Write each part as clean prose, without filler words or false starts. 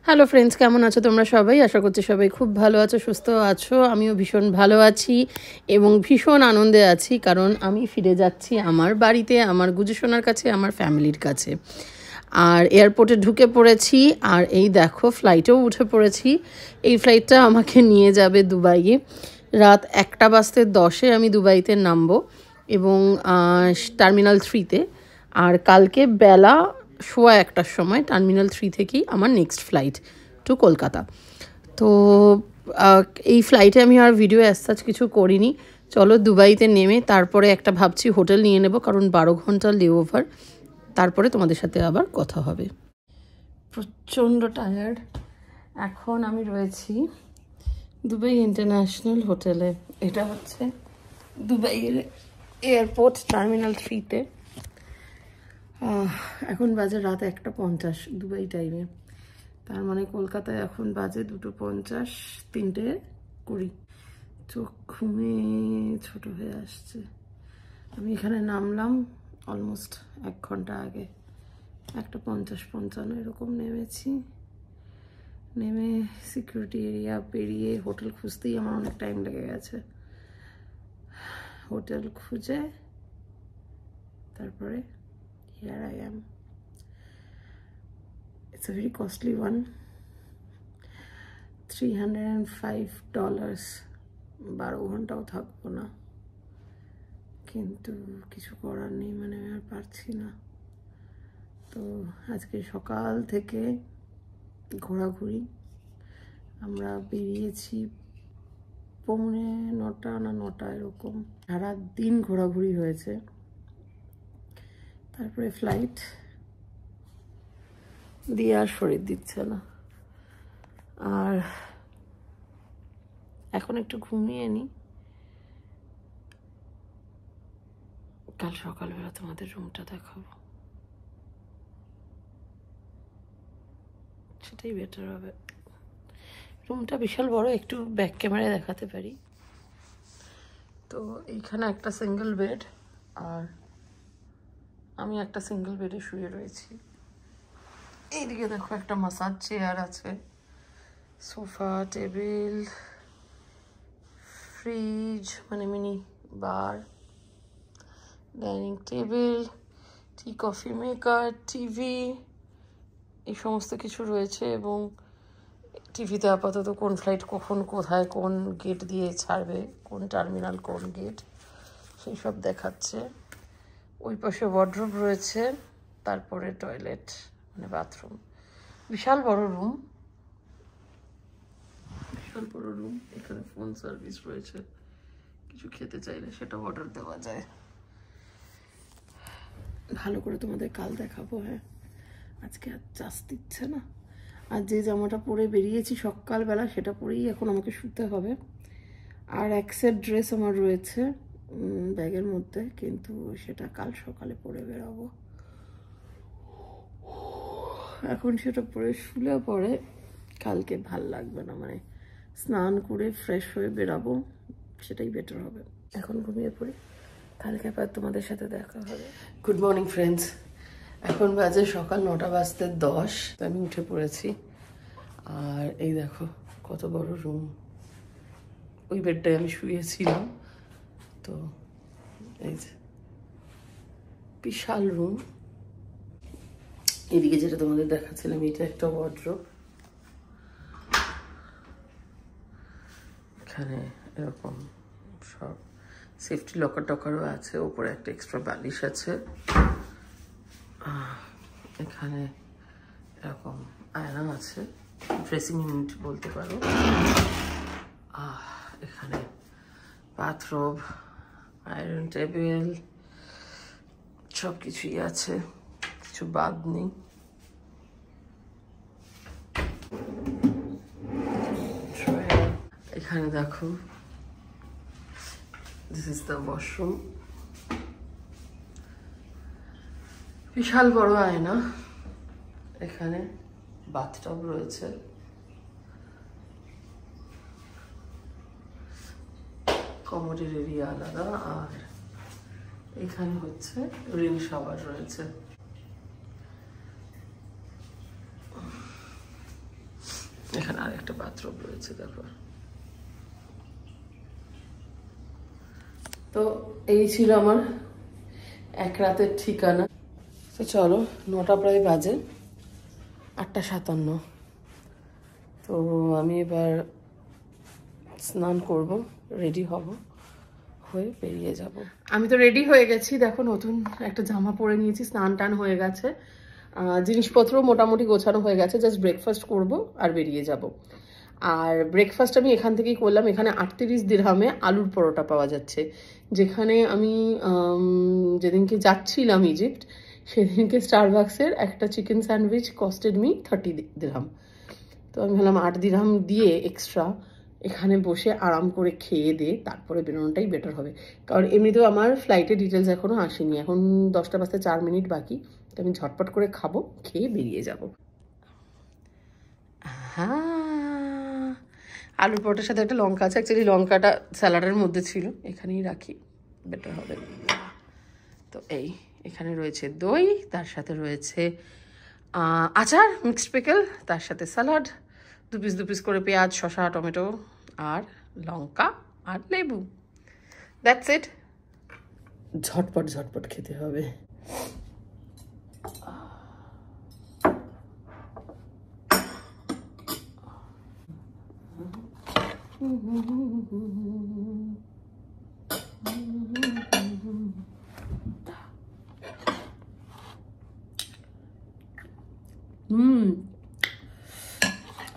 Hello friends, কেমন আছো তোমরা সবাই? আশা করছি সবাই খুব ভালো আছো, সুস্থ আছো। আমিও ভীষণ ভালো আছি এবং ভীষণ আনন্দে আছি, কারণ আমি ফিরে যাচ্ছি আমার বাড়িতে, আমার গুজুসোনার কাছে, আমার ফ্যামিলির কাছে। আর এয়ারপোর্টে ঢুকে পড়েছি, আর এই দেখো ফ্লাইটেও উঠে পড়েছি। এই ফ্লাইটটা আমাকে নিয়ে যাবে দুবাইয়ে। রাত 1:10 আমি দুবাইতে নামবো এবং টার্মিনাল 3-তে। আর কালকে বেলা 1:15 সময় টার্মিনাল 3 থেকেই আমার নেক্সট ফ্লাইট টু কলকাতা। তো এই ফ্লাইটে আমি আর ভিডিও অ্যাজ কিছু করিনি। চলো দুবাইতে নেমে তারপরে একটা ভাবছি হোটেল নিয়ে নেব, কারণ 12 ঘন্টা লেওভার। তারপরে তোমাদের সাথে আবার কথা হবে। প্রচণ্ড টায়ার্ড। এখন আমি রয়েছি দুবাই ইন্টারন্যাশনাল হোটেলে। এটা হচ্ছে দুবাইয়ের এয়ারপোর্ট টার্মিনাল 3-তে। এখন বাজে রাত 1:50 দুবাই টাইমে। তার মানে কলকাতায় এখন বাজে 2:50, 3:20। চোখ ঘুমে ছোট হয়ে আসছে। আমি এখানে নামলাম অলমোস্ট 1 ঘন্টা আগে, 1:50-55 এরকম নেমেছি। নেমে সিকিউরিটি এরিয়া পেরিয়ে হোটেল খুঁজতেই আমার অনেক টাইম লেগে গেছে। হোটেল খুঁজে তারপরে here I am. It's a very costly one, $305। 12 ঘন্টাও থাকবো না, কিন্তু কিছু করার নেই, মানে আমি আর পারছি না। তো আজকে সকাল থেকে ঘোরাঘুরি। আমরা বেরিয়েছি 9:45 না 9টা এরকম। সারা দিন ঘোরাঘুরি হয়েছে। তারপরে ফ্লাইট দিয়ে আর শরীর দিচ্ছে না। আর এখন একটু ঘুমিয়ে নিই, কাল সকালবেলা তোমাদের রুমটা দেখাবো, সেটাই বেটার হবে। রুমটা বিশাল বড়, একটু ব্যাক ক্যামেরায় দেখাতে পারি। তো এইখানে একটা সিঙ্গেল বেড, আর আমি একটা সিঙ্গেল বেডে শুয়ে রয়েছি। এইদিকে দেখো একটা মাসাজ চেয়ার আছে, সোফা, টেবিল, ফ্রিজ মানে মিনি বার, dining table, tea coffee maker, TV, এই সমস্ত কিছু রয়েছে। এবং টিভিতে আপাতত কোন ফ্লাইট কখন কোথায় কোন গেট দিয়ে ছাড়বে, কোন টার্মিনাল কোন গেট, সেই সব দেখাচ্ছে। ওই পাশে ওয়ার্ডরোব রয়েছে, তারপরে টয়লেট মানে বাথরুম। বিশাল বড় রুম, বিশাল বড় রুম। এখানে ফোন সার্ভিস রয়েছে, কিছু খেতে চাইলে সেটা অর্ডার দেওয়া যায়। ভালো করে তোমাদের কাল দেখাবো। হ্যাঁ, আজকে আর চাস্তে ইচ্ছে না। আর যে জামাটা পরে বেরিয়েছি সকালবেলা, সেটা পরেই এখন আমাকে শুতে হবে। আর এক সেট ড্রেস আমার রয়েছে ব্যাগের মধ্যে, কিন্তু সেটা কাল সকালে পরে বেরোবো। এখন সেটা পরে শুলে পরে কালকে ভাল লাগবে না, মানে স্নান করে ফ্রেশ হয়ে বেরাবো, সেটাই বেটার হবে। এখন ঘুমিয়ে পড়ি, কালকে আবার তোমাদের সাথে দেখা হবে। গুড মর্নিং ফ্রেন্ডস, এখন বাজে সকাল 9:10। আমি উঠে পড়েছি। আর এই দেখো কত বড় রুম। ওই বেডটায় আমি শুয়েছিলাম। তো এই যে বিশাল রুম। এদিকে যেটা তোমাদের দেখাচ্ছিলাম, এটা একটা ওয়ার্ডরোব। এখানে এরকম সব সেফটি লকার টকারও আছে, উপরে একটা এক্সট্রা বালিশ আছে। এখানে এরকম আয়না আছে, ড্রেসিং ইউনিট বলতে পারো। এখানে বাথরুম, আয়রন টেবিল, সব কিছুই আছে, কিছু বাদ নেই। এখানে দেখো, দিস ইজ দ্য ওয়াশরুম। বিশাল বড় আয়না। এখানে বাথটব রয়েছে, কমোডের এরিয়া আলাদা। আর এখানে হচ্ছে রেন শাওয়ার রয়েছে। একটা বাথরুম রয়েছে দেখো। তো এই ছিল আমার এক রাতের ঠিকানা। তো চলো, 9টা প্রায় বাজে, 8:57। তো আমি এবার স্নান করব, রেডি হব, হয়ে বেরিয়ে যাব। আমি তো রেডি হয়ে গেছি, দেখো নতুন একটা জামা পরে নিয়েছি, স্নান টান হয়ে গেছে, জিনিসপত্র মোটামুটি গোছানো হয়ে গেছে, জাস্ট ব্রেকফাস্ট করব আর বেরিয়ে যাব। আর ব্রেকফাস্ট আমি এখান থেকেই করলাম। এখানে 38 দিরহামে আলুর পরোটা পাওয়া যাচ্ছে, যেখানে আমি যেদিনকে যাচ্ছিলাম ইজিপ্ট সেদিনকে স্টারবাক্সের একটা চিকেন স্যান্ডউইচ কস্টেড মি 30 দিরহাম। তো আমি ভাবলাম 8 দিরহাম দিয়ে এক্সট্রা এখানে বসে আরাম করে খেয়ে দিয়ে তারপরে বেরোনোটাই বেটার হবে, কারণ এমনিতেও আমার ফ্লাইটের ডিটেলস এখনও আসেনি, এখন 10টা বাজতে 4 মিনিট বাকি। তো আমি ঝটপট করে খাবো, খেয়ে বেরিয়ে যাব। হ্যাঁ, আলুর পরোটার সাথে একটা লঙ্কা আছে, অ্যাকচুয়ালি লঙ্কাটা স্যালাডের মধ্যে ছিল, এখানেই রাখি, বেটার হবে। তো এই এখানে রয়েছে দই, তার সাথে রয়েছে আচার, মিক্সড পিকল, তার সাথে স্যালাড, 2 পিস করে পেঁয়াজ, শসা, টমেটো আর লঙ্কা আর লেবু। That's it. ঝটপট ঝটপট খেতে হবে।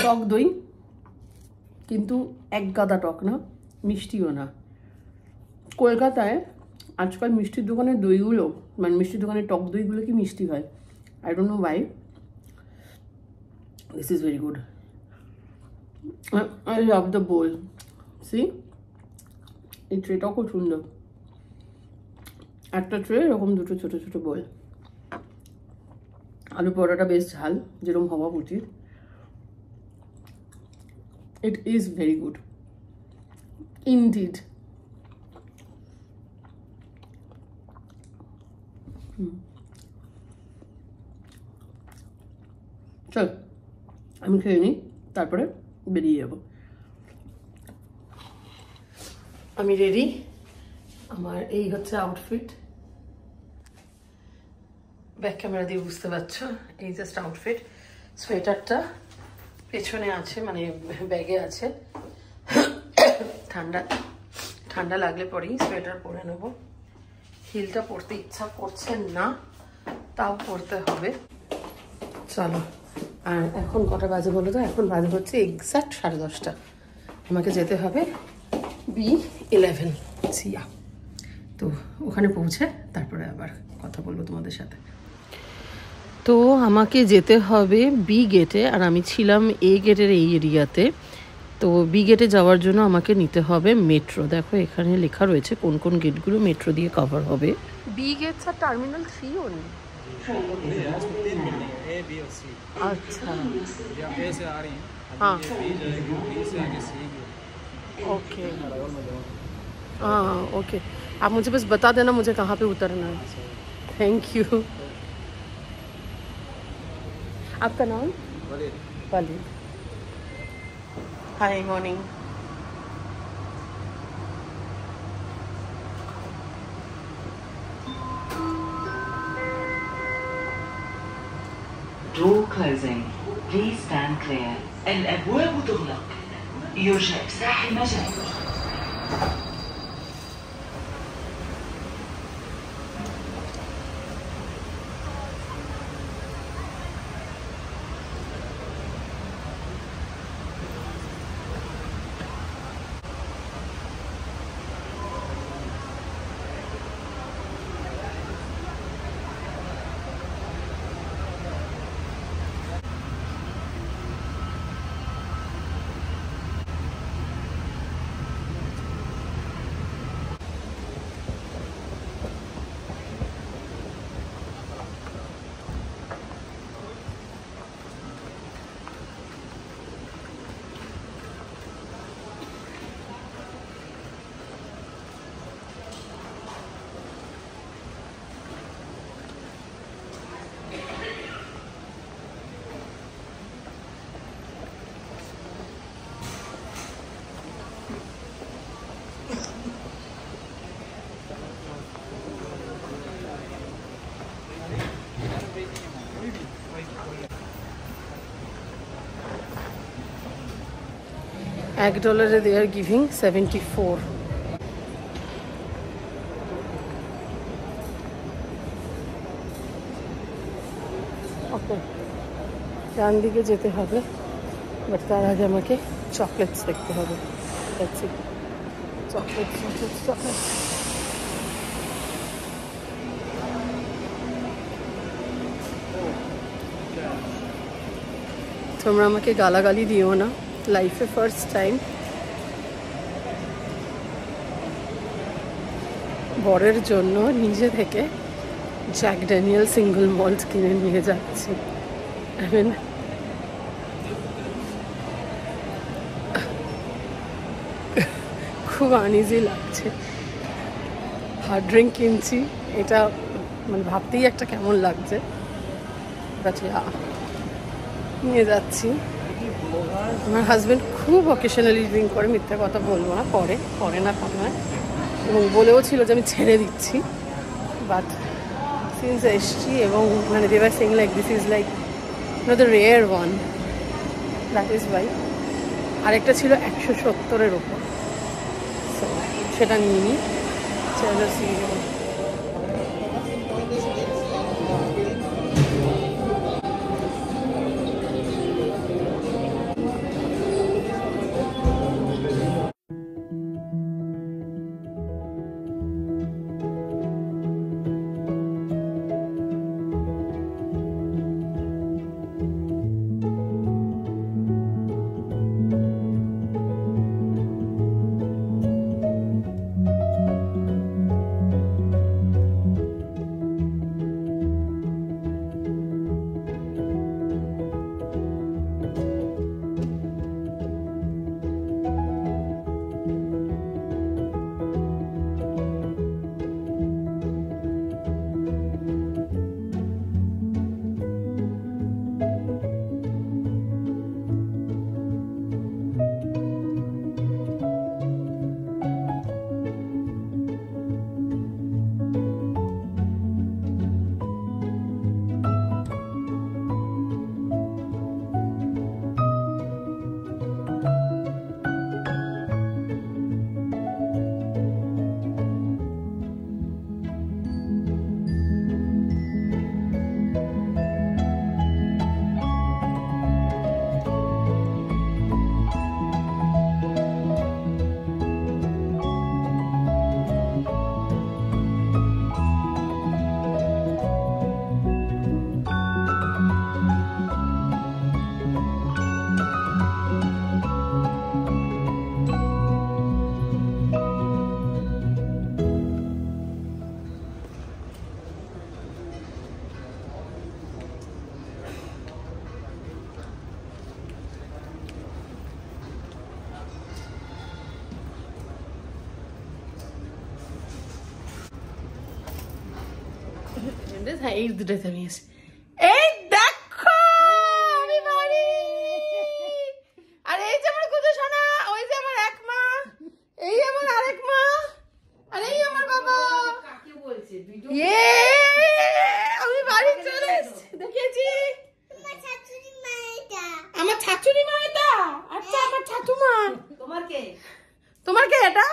টক দই, কিন্তু এক গাদা টক না, মিষ্টিও না। কলকাতায় আজকাল মিষ্টির দোকানের দইগুলো, মানে মিষ্টির দোকানের টক দইগুলো কি মিষ্টি হয়, I don't know why. This is very good. I love the bowl, see এই ট্রেটাও খুব সুন্দর, একটা ট্রে এরকম দুটো ছোট ছোট বোল। আলু পরোটা বেশ ঝাল, যেরকম হওয়া উচিত। It is very good indeed. চল আমি খেয়ে নিই, তারপরে বেরিয়ে যাব। আমি রেডি, আমার এই হচ্ছে আউটফিট। ব্যাক ক্যামেরা দিয়ে বুঝতে পারছো, এই জাস্ট আউটফিট। সোয়েটারটা পেছনে আছে, মানে ব্যাগে আছে, ঠান্ডা ঠান্ডা লাগলে পরেই সোয়েটার পরে নেব। হিলটা পরতে ইচ্ছা করছে না, তাও পরতে হবে। চলো, আর এখন কটা বাজে বলো তো? এখন বাজে হচ্ছে এক্স্যাক্ট 10:30। আমাকে যেতে হবে B11 সিয়া। তো ওখানে পৌঁছে তারপরে আবার কথা বলবো তোমাদের সাথে। তো আমাকে যেতে হবে বি গেটে, আর আমি ছিলাম এ গেটের এই এরিয়াতে। তো বি গেটে যাওয়ার জন্য আমাকে নিতে হবে মেট্রো। দেখো এখানে লেখা রয়েছে কোন কোন গেটগুলো মেট্রো দিয়ে কভার হবে। বি গেটস আর টার্মিনাল 3 ওনলি। अच्छा हाँ ओके हाँ ओके, आप मुझे बस बता देना मुझे कहाँ पे उतरना है। Thank you. आपका नाम? Walid. Hi morning. Door closing. Please stand clear. الأبواب تغلق. يرجى إفساح المجال. $1 they are giving 74. ওকে, ডান দিকে যেতে হবে, বাট তার আগে আমাকে চকলেটস দেখতে হবে। চকলেটস। তোমরা আমাকে গালাগালি দিও না, লাইফে ফার্স্ট টাইম বরের জন্য নিজে থেকে জ্যাক ড্যানিয়েল সিঙ্গল মল্ট কিনে নিয়ে যাচ্ছি। খুব আনইজি লাগছে। হার্ড ড্রিঙ্ক কিনছি, এটা মানে ভাবতেই একটা কেমন লাগছে, বাট নিয়ে যাচ্ছি। আমার হাজব্যান্ড খুব অকেশনালি ড্রিঙ্ক করে, মিথ্যা কথা বলবো না, করে না কম নয়, এবং বলেও ছিল যে আমি ছেড়ে দিচ্ছি, বাট সিন্স এসছি এবং মানে they were saying like this is like the rare one, that is why। আরেকটা ছিল 170-এর ওপর, সো সেটা নিয়ে নিই। চলো সি ইউ। হ্যাঁ, এই দুটোতে আমি এসে এই দেখো আমি বাড়ি। আর এই যে আমার কুদু সোনা, ওই যে আমার এক মা, এই আমার আরেক মা, আর এই আমার বাবা। আমি বাড়ি চলে এসেছি, দেখেছি। আমার শাশুড়ি মা এটা। আচ্ছা, আমার ঠাকুমা। তোমার কে এটা?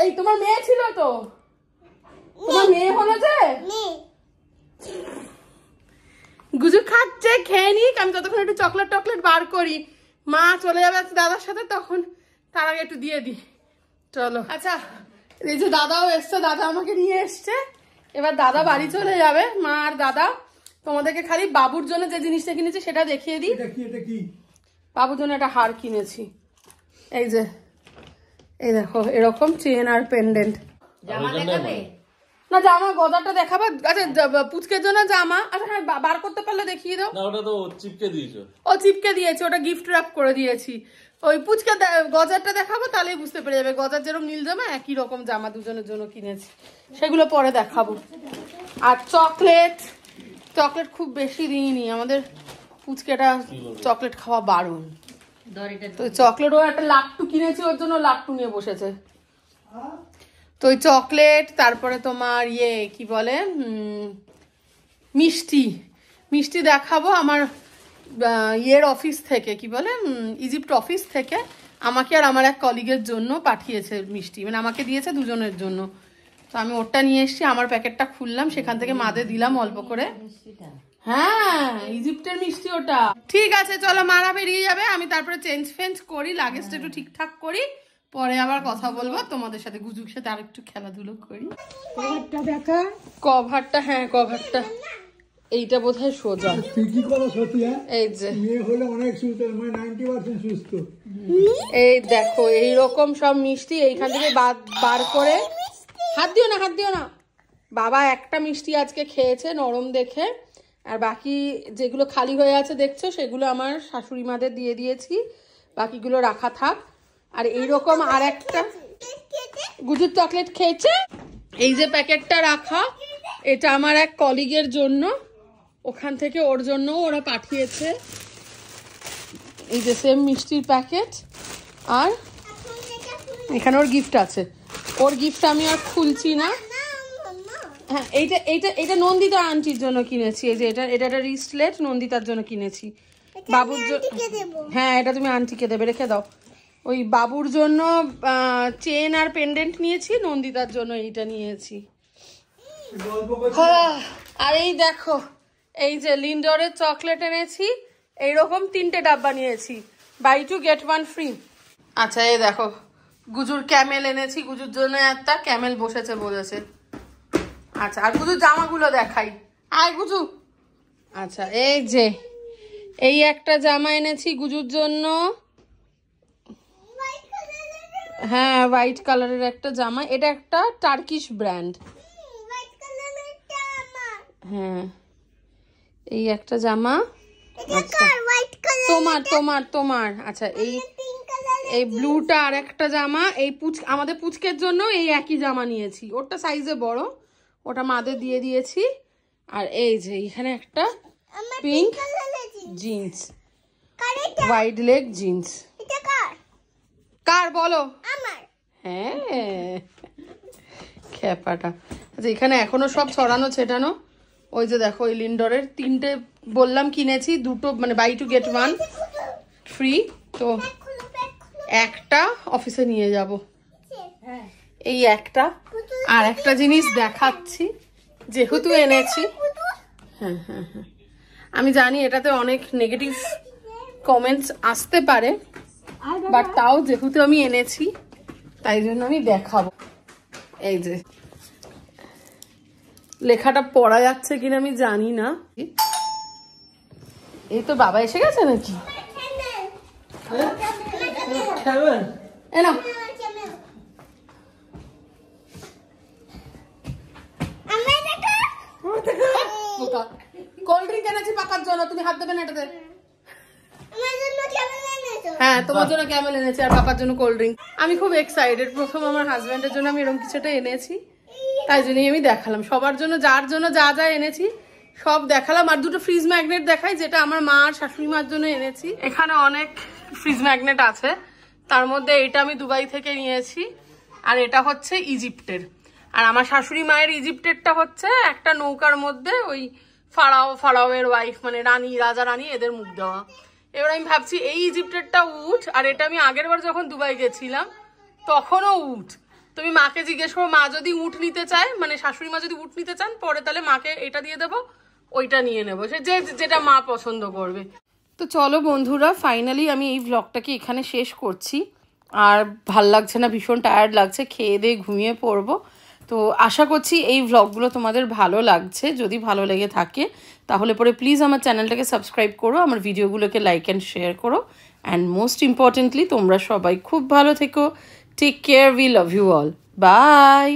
এই তোমার মেয়ে ছিল তো? তোমার মেয়ে হলো যে গুজু খাচ্ছে, খেয়ে নিক, আমি ততক্ষণ একটু চকলেট বার করি। মা চলে যাবে দাদার সাথে, তখন তার আগে একটু দিয়ে দিই। চলো। আচ্ছা, এই যে দাদাও এসছে, দাদা আমাকে নিয়ে এসছে। এবার দাদা বাড়ি চলে যাবে, মা আর দাদা। তোমাদেরকে খালি বাবুর জন্য যে জিনিসটা কিনেছি সেটা দেখিয়ে দিই। বাবুর জন্য একটা হার কিনেছি, এই যে, এই দেখো এরকম চেন আর পেন্ডেন্ট। না, জামা গজাটা দেখাবো। আচ্ছা, পুচকের জন্য জামা। আচ্ছা হ্যাঁ, বার করতে পারলে দেখিয়ে দাও। না, ওটা তো চিপকে দিয়েছো। ও চিপকে দিয়েছি, ওটা গিফট র্যাপ করে দিয়েছি। ওই পুচকে গজারটা দেখাবো, তাহলেই বুঝতে পেরে যাবে। গজার যেরকম নীল জামা, একই রকম জামা দুজনের জন্য কিনেছি, সেগুলো পরে দেখাবো। আর চকলেট খুব বেশি দিইনি, আমাদের পুচকেটা চকলেট খাওয়া বারণ। তো চকলেট, ও একটা লাট্টু কিনেছি ওর জন্য, লাট্টু নিয়ে বসেছে। তো ওই চকলেট, তারপরে তোমার কি বলে, মিষ্টি দেখাবো। আমার অফিস থেকে, কি বলে, ইজিপ্ট অফিস থেকে আমাকে আর আমার এক কলিগের জন্য পাঠিয়েছে মিষ্টি, মানে আমাকে দিয়েছে দুজনের জন্য। তো আমি ওরটা নিয়ে এসেছি, আমার প্যাকেটটা খুললাম, সেখান থেকে মাদের দিলাম অল্প করে। হ্যাঁ, ইজিপ্টের মিষ্টি ওটা। ঠিক আছে চলো, মারা বেরিয়ে যাবে, আমি তারপরে চেঞ্জ ফেঞ্জ করি, লাগেজটা একটু ঠিকঠাক করি, পরে আবার কথা বলবো তোমাদের সাথে, গুজুর সাথে আর একটু খেলাধুলো করি। কভারটা দেখা, কভারটা, হ্যাঁ কভারটা এইটা বোধহয় সোজা। ঠিকই কথা সত্যি। এই যে মেয়ে হলে অনেক সুস্থ, মানে 90% সুস্থ। এই দেখো এইরকম সব মিষ্টি এইখান থেকে বার করে, হাত দিও না, হাত দিও না। বাবা একটা মিষ্টি আজকে খেয়েছে নরম দেখে, আর বাকি যেগুলো খালি হয়ে আছে দেখছো সেগুলো আমার শাশুড়ি মাদের দিয়ে দিয়েছি, বাকিগুলো রাখা থাক। আর এইরকম আর একটা গুজুর চকলেট খেয়েছে, এই যে প্যাকেটটা রাখা, এটা আমার এক কলিগের জন্য, ওখান থেকে ওর জন্য ওরা পাঠিয়েছে। এই যে সেম মিষ্টির প্যাকেট, আর এখানে ওর গিফট আছে। ওর গিফট আমি আর খুলছি না। হ্যাঁ, এইটা এইটা এটা নন্দিতা আন্টির জন্য কিনেছি। এই যে এটা একটা রিস্টলেট নন্দিতার জন্য কিনেছি, বাবুর জন্য। হ্যাঁ, এটা তুমি আন্টিকে দেবে, রেখে দাও। ওই বাবুর জন্য চেন আর পেন্ডেন্ট নিয়েছি, নন্দিতার জন্য এইটা নিয়েছি। আর এই দেখো, এই যে লিন্ডরের চকলেট এনেছি, এইরকম 3টে ডাব্বা নিয়েছি, বাই 2 get 1 free। আচ্ছা এই দেখো, গুজুর ক্যামেল এনেছি, গুজুর জন্য একটা ক্যামেল বসেছে বলেছে। আচ্ছা, আর গুজুর জামাগুলো দেখাই, আয় গুজু। আচ্ছা এই যে এই একটা জামা এনেছি গুজুর জন্য, হ্যাঁ হোয়াইট কালারের একটা জামা, এটা একটা টার্কিশ ব্র্যান্ড। হ্যাঁ, এই একটা জামা। আচ্ছা তোমার তোমার তোমার আচ্ছা এই ব্লুটা আর একটা জামা, এই আমাদের পুচকের জন্য এই একই জামা নিয়েছি, ওটা সাইজে বড়, ওটা মাদের দিয়ে দিয়েছি। আর এই যে এখানে একটা pink jeans, white leg jeans. কার বলো? হ্যাঁ, খেপাটা। আচ্ছা, এখানে এখনো সব ছড়ানো ছেটানো। ওই যে দেখো, ওই লিন্ডরের 3টে বললাম কিনেছি, 2টো মানে বাই 2 get 1 free। তো একটা অফিসে নিয়ে যাব, এই একটা। আর একটা জিনিস দেখাচ্ছি, যেহেতু এনেছি, হ্যাঁ হ্যাঁ হ্যাঁ, আমি জানি এটাতে অনেক নেগেটিভ কমেন্টস আসতে পারে, বাট তাও যেহেতু আমি এনেছি তাই জন্য আমি দেখাবো। এই যে লেখাটা পড়া যাচ্ছে কিনা আমি জানি না। এই তো বাবা এসে গেছে নাকি? কোল্ড ড্রিঙ্ক এনেছি পাকার জন্য, তুমি হাত দেবে না এটাতে। হ্যাঁ, তোমার জন্য ক্যামেল এনেছি আর পাপার জন্য কোল্ড ড্রিঙ্ক। আমি খুব এক্সাইটেড, প্রথম আমার হাজবেন্ডের জন্য আমি এরকম কিছুটা এনেছি, তাই জন্যই আমি দেখালাম সবার জন্য, যার জন্য যা যা এনেছি সব দেখালাম। আর 2টো ফ্রিজ ম্যাগনেট দেখাই, যেটা আমার মা আর শাশুড়ি মার জন্য এনেছি। এখানে অনেক ফ্রিজ ম্যাগনেট আছে, তার মধ্যে এটা আমি দুবাই থেকে নিয়েছি, আর এটা হচ্ছে ইজিপ্টের। আর আমার শাশুড়ি মায়ের ইজিপ্টেরটা হচ্ছে একটা নৌকার মধ্যে ওই ফারাওয়ের ওয়াইফ, মানে রানী, রাজা রানী, এদের মুখ দেওয়া। এবার আমি ভাবছি এই ইজিপ্টেরটা উঠ, আর এটা আমি আগের বার যখন দুবাই গেছিলাম তখনও উঠ। তুমি মাকে জিজ্ঞেস করো, মা যদি উঠ নিতে চায়, মানে শাশুড়ি মা যদি উঠ নিতে চান, পরে তাহলে মাকে এটা দিয়ে দেবো, ওইটা নিয়ে নেবো, সে যেটা মা পছন্দ করবে। তো চলো বন্ধুরা, ফাইনালি আমি এই ভ্লগটাকে এখানে শেষ করছি। আর ভাল লাগছে না, ভীষণ টায়ার্ড লাগছে, খেয়ে দিয়ে ঘুমিয়ে পড়বো। তো আশা করছি এই ভ্লগগুলো তোমাদের ভালো লাগছে। যদি ভালো লেগে থাকে তাহলে পরে প্লিজ আমার চ্যানেলটাকে সাবস্ক্রাইব করো, আমার ভিডিওগুলোকে লাইক অ্যান্ড শেয়ার করো, অ্যান্ড মোস্ট ইম্পর্টেন্টলি তোমরা সবাই খুব ভালো থেকো। Take care, we love you all, by.